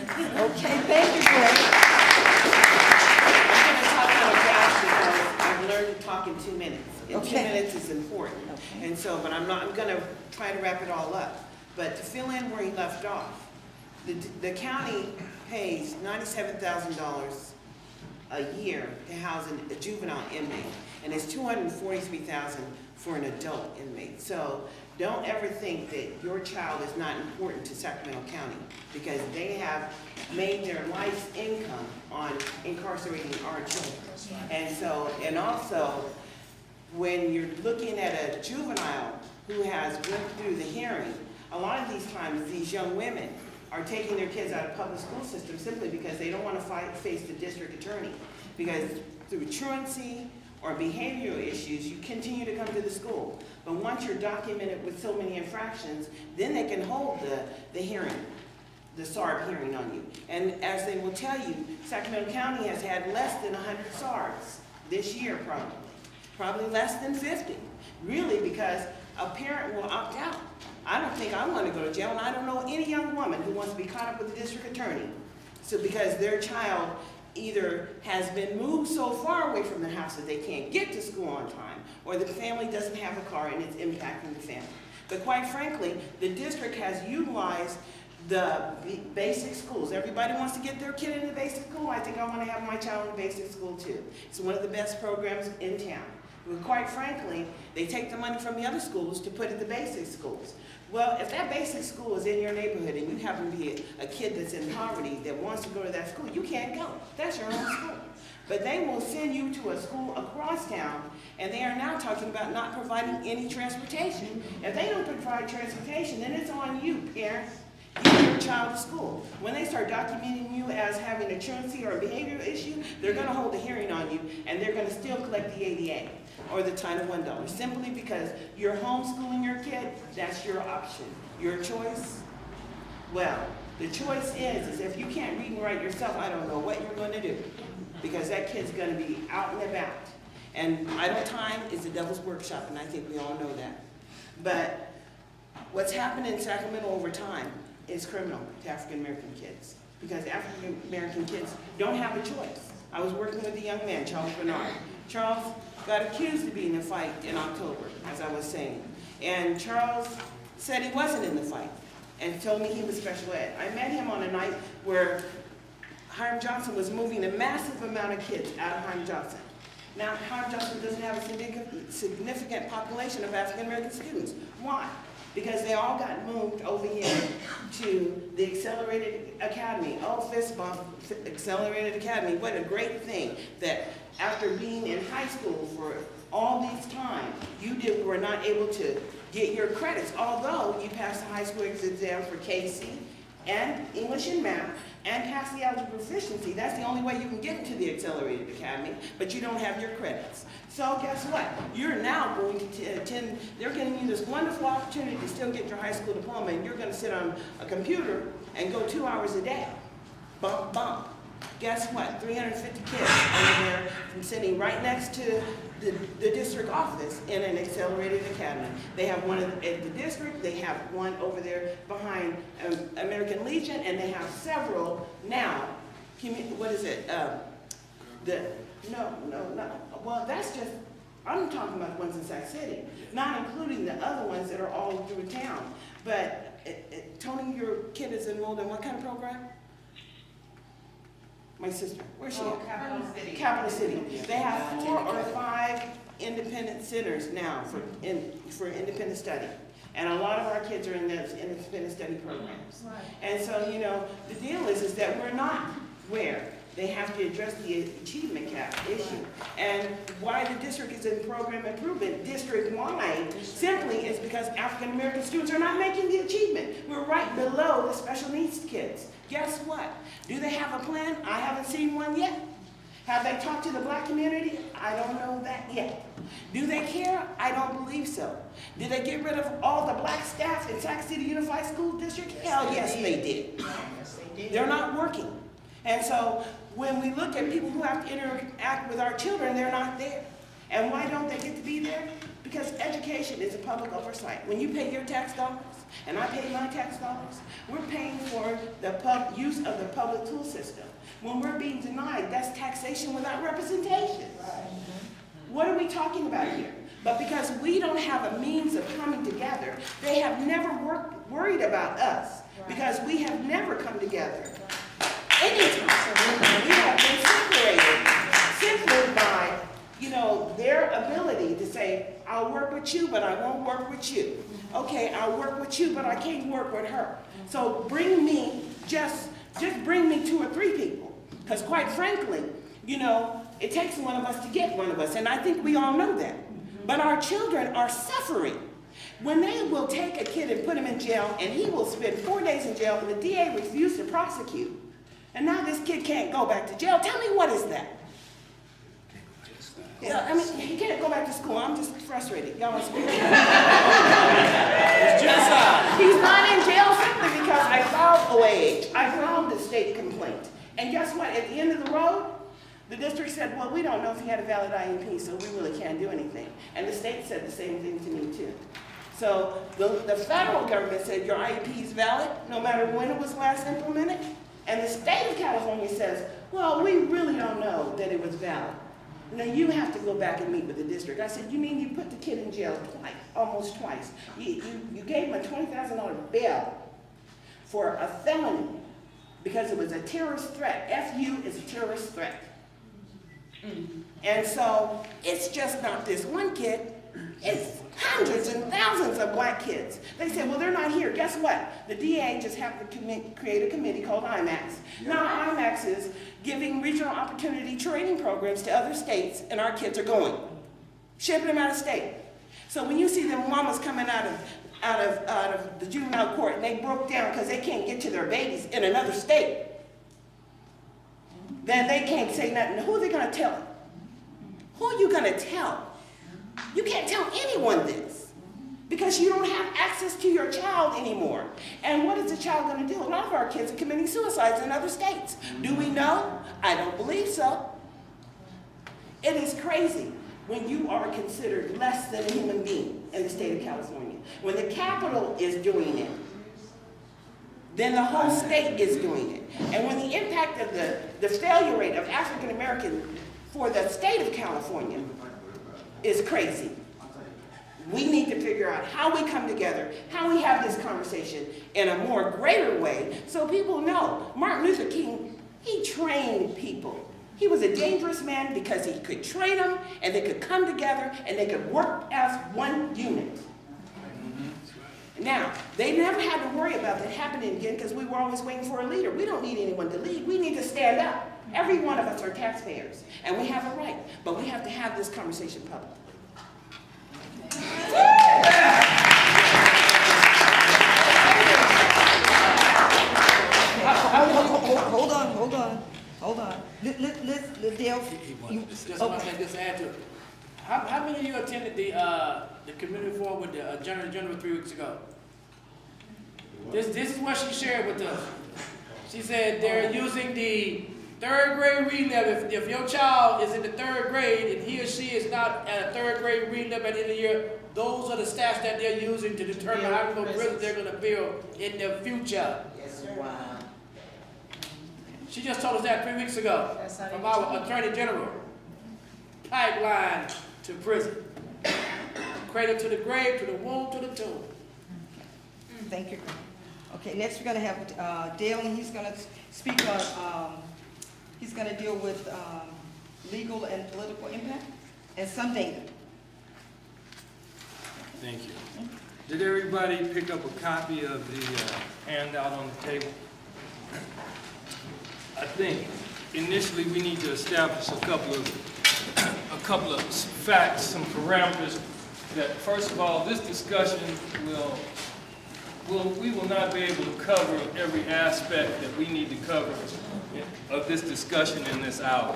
Okay, thank you, Greg. I'm going to talk out of gas because I've learned to talk in 2 minutes. And 2 Okay. minutes is important. Okay. And so, but I'm going to try to wrap it all up. But to fill in where he left off, the county pays $97,000 a year to house a juvenile inmate, and it's $243,000 for an adult inmate. So don't ever think that your child is not important to Sacramento County, because they have made their life's income on incarcerating our children. And so, and also, when you're looking at a juvenile who has went through the hearing, a lot of these times these young women are taking their kids out of public school system simply because they don't want to face the district attorney. Because through truancy or behavioral issues, you continue to come to the school. But once you're documented with so many infractions, then they can hold the hearing, the SARB hearing on you. And as they will tell you, Sacramento County has had less than 100 SARBs this year probably less than 50. Really, because a parent will opt out. I don't think I want to go to jail, and I don't know any young woman who wants to be caught up with the district attorney. So because their child either has been moved so far away from the house that they can't get to school on time, or the family doesn't have a car and it's impacting the family. But quite frankly, the district has utilized the basic schools. Everybody wants to get their kid into basic school. I think I want to have my child in basic school too. It's one of the best programs in town. But quite frankly, they take the money from the other schools to put at the basic schools. Well, if that basic school is in your neighborhood and you happen to be a kid that's in poverty that wants to go to that school, you can't go. That's your own school. But they will send you to a school across town, and they are now talking about not providing any transportation. If they don't provide transportation, then it's on you, parents. Get your child to school. When they start documenting you as having a truancy or a behavioral issue, they're going to hold a hearing on you, and they're going to still collect the ADA or the Title I dollars, simply because you're homeschooling your kid. That's your option. Your choice? Well, the choice is if you can't read and write yourself, I don't know what you're going to do, because that kid's going to be out and about. And idle time is the devil's workshop, and I think we all know that. But what's happened in Sacramento over time is criminal to African American kids, because African American kids don't have a choice. I was working with a young man, Charles Bernard. Charles got accused of being in a fight in October, as I was saying. And Charles said he wasn't in the fight and told me he was special ed. I met him on a night where Hiram Johnson was moving a massive amount of kids out of Hiram Johnson. Now, Hiram Johnson doesn't have a significant population of African American students. Why? Because they all got moved over here to the Accelerated Academy. Oh, fist bump, Accelerated Academy. What a great thing that after being in high school for all these time, you were not able to get your credits, although you passed the high school exam for KC and English and math and passed the algebra proficiency. That's the only way you can get into the Accelerated Academy, but you don't have your credits. So guess what? You're now going to attend, they're giving you this wonderful opportunity to still get your high school diploma, and you're going to sit on a computer and go 2 hours a day. Bump, bump. Guess what? 350 kids over there sitting right next to the district office in an Accelerated Academy. They have one at the district, they have one over there behind American Legion, and they have several now. What is it? No. Well, that's just, I'm talking about the ones in Sac City, not including the other ones that are all through town. But Tony, your kid is enrolled in what kind of program? My sister, where's she at? Capital City. Capital City. They have 4 or 5 independent centers now for independent study. And a lot of our kids are in those independent study programs. Right. And so, you know, the deal is that we're not where they have to address the achievement gap issue. And why the district is in program improvement district-wide simply is because African American students are not making the achievement. We're right below the special needs kids. Guess what? Do they have a plan? I haven't seen one yet. Have they talked to the black community? I don't know that yet. Do they care? I don't believe so. Did they get rid of all the black staff in Sac City Unified School District? Hell yes, they did. Yes, they did. They're not working. And so when we look at people who have to interact with our children, they're not there. And why don't they get to be there? Because education is a public oversight. When you pay your tax dollars, and I pay my tax dollars, we're paying for the use of the public tool system. When we're being denied, that's taxation without representation. What are we talking about here? But because we don't have a means of coming together, they have never worried about us, because we have never come together. Anytime. We have been separated simply by, their ability to say, I'll work with you, but I won't work with you. Okay, I'll work with you, but I can't work with her. So bring me, just bring me 2 or 3 people. Because quite frankly, it takes one of us to get one of us, and I think we all know that. But our children are suffering. When they will take a kid and put him in jail, and he will spend 4 days in jail, and the DA refused to prosecute, and now this kid can't go back to jail. Tell me, what is that? Yeah, I mean, he can't go back to school. I'm just frustrated. Y'all must be. He's not in jail simply because I filed OAH. I filed the state complaint. And guess what? At the end of the road, the district said, well, we don't know if he had a valid IEP, so we really can't do anything. And the state said the same thing to me, too. So the federal government said your IEP is valid, no matter when it was last implemented. And the state of California says, well, we really don't know that it was valid. Now you have to go back and meet with the district. I said, you mean you put the kid in jail twice, almost twice. You gave him a $20,000 bail for a felony because it was a terrorist threat. FU is a terrorist threat. And so it's just not this one kid. It's hundreds and thousands of black kids. They said, well, they're not here. Guess what? The DA just happened to create a committee called IMAX. Now IMAX is giving regional opportunity training programs to other states, and our kids are going, shipping them out of state. So when you see them mamas coming out of the juvenile court and they broke down because they can't get to their babies in another state, then they can't say nothing. Who are they going to tell? Who are you going to tell? You can't tell anyone this because you don't have access to your child anymore. And what is the child going to do? A lot of our kids are committing suicides in other states. Do we know? I don't believe so. It is crazy when you are considered less than a human being in the state of California. When the capital is doing it, then the whole state is doing it. And when the impact of the failure rate of African Americans for the state of California is crazy. We need to figure out how we come together, how we have this conversation in a more greater way so people know. Martin Luther King, he trained people. He was a dangerous man because he could train them and they could come together and they could work as one unit. Now, they never had to worry about that happening again because we were always waiting for a leader. We don't need anyone to lead. We need to stand up. Every one of us are taxpayers, and we have a right, but we have to have this conversation publicly. Hold on. Let's deal. Just add to it. How many of you attended the community forum with the General 3 weeks ago? This is what she shared with us. She said they're using the 3rd grade reading level. If your child is in the 3rd grade and he or she is not at a 3rd grade reading level at the end of the year, those are the stats that they're using to determine how many prisons they're going to build in the future. Yes, sir. Wow. She just told us that 3 weeks ago from our Attorney General. Pipeline to prison. Cradle to the grave, to the womb, to the tomb. Thank you. Okay, next we're going to have Darlene. He's going to speak on, he's going to deal with legal and political impact and some data. Thank you. Did everybody pick up a copy of the handout on the table? I think initially we need to establish a couple of facts, some parameters that, first of all, this discussion we will not be able to cover every aspect that we need to cover of this discussion in this hour.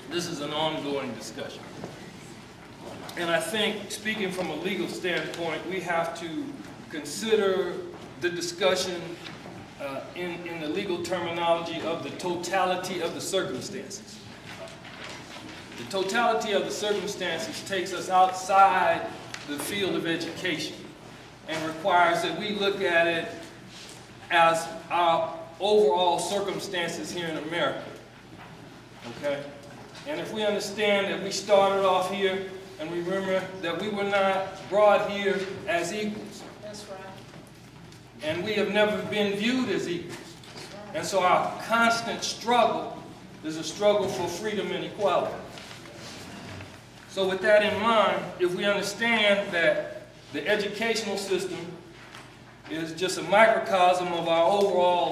This is an ongoing discussion. And I think, speaking from a legal standpoint, we have to consider the discussion in the legal terminology of the totality of the circumstances. The totality of the circumstances takes us outside the field of education and requires that we look at it as our overall circumstances here in America. Okay? And if we understand that we started off here, and we remember that we were not brought here as equals. That's right. And we have never been viewed as equals. And so our constant struggle is a struggle for freedom and equality. So with that in mind, if we understand that the educational system is just a microcosm of our overall